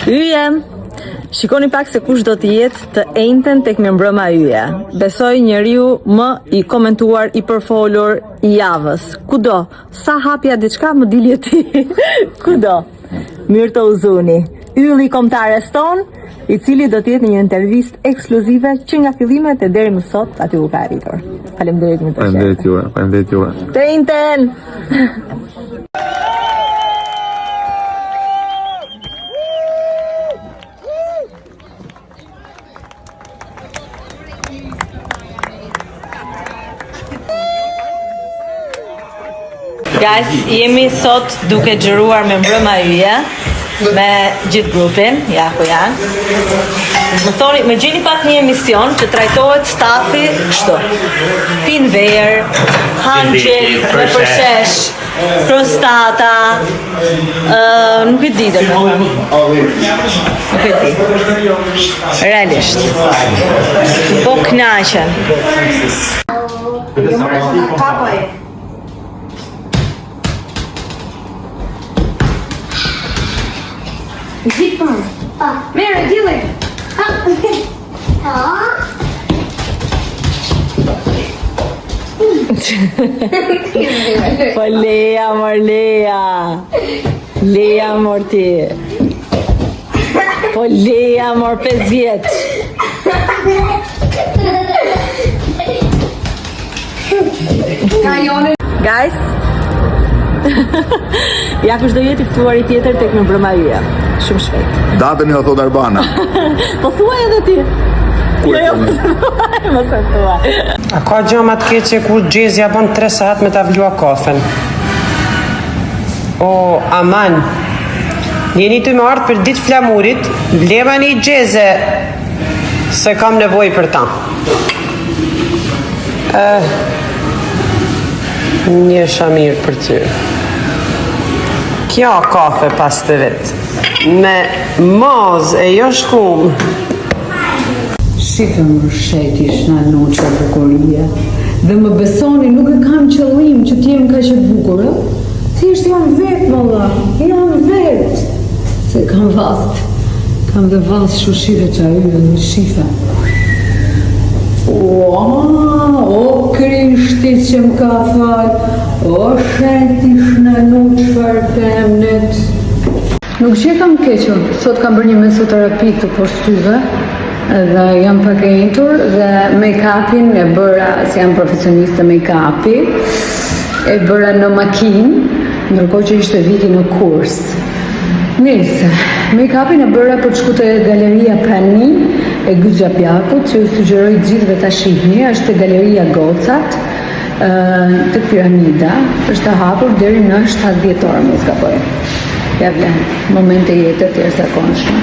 Yje, shikoni pak se kush do të jetë të ejnëten tek mbrëma yje. Besoj njeriu më i komentuar, i përfolur i javës. Kudo, sa hapja diçka më dilje ti. Kudo. Mirë të uzuni. Ylli kombëtares ton, i cili do të jetë në një intervistë ekskluzive që nga fillimet e deri më sot aty u ka arritur. Faleminderit më të shëndet. Faleminderit juve. Të ejnëten. Guys, jemi sot duke xhiruar me mbrëma yje, me gjithë grupin, ja ku janë. Më thoni, më gjeni pak një emision që trajtohet stafi kështu. Pin verë, hanxhel, me përshesh, prostata, nuk e di dhe nuk e di. Realisht. Po knaqen. Zipën. Merë, dili. Po leja, mor leja. Leja, mor ti. Po leja, mor 5 vjeç. Guys, ja kush do jeti ftuari tjetër tek në mbrëma yje. Shumë shpejt. Datën ja thot Arbana. Po thuaj edhe ti. Jo, mos e thuaj. A ka gjë më të keqe kur Xhezja bën 3 sahat me ta vlua kafen? O, aman. Jeni të më ardhë për ditë flamurit, blema një Xheze, se kam nevojë për ta. Një shamirë për ty. Kjo kafe pas të vetë. Me moz e jo shkum. Shifë më shetish në noqë bukurie. Dhe më besoni, nuk e kam qëllim që t'jem ka që bukurë. Thjesht jam vetë, valla. Jam vetë. Se kam vast. Kam dhe vast shushive që a yve në shife. O krishtit që më ka falë. O shetish në noqë për temnet. Nuk që kam kequr, sot kam bërë një mesoterapi të poshtyve dhe jam pak e njëtur dhe make-upin e bëra, si jam profesioniste make-upi, e bëra në makinë, ndërkohë që ishte viti në kurs. Nëse, make-upin e bëra për të shku te Galeria Prani e Gyzja Pjakut, që ju sugjeroj gjithëve ta shihni, është te Galeria Gocat, të Piramida, është hapur deri në 7 dhjetor, mos gaboj. Ja vlen, momente jetë të tjerë zakonshme.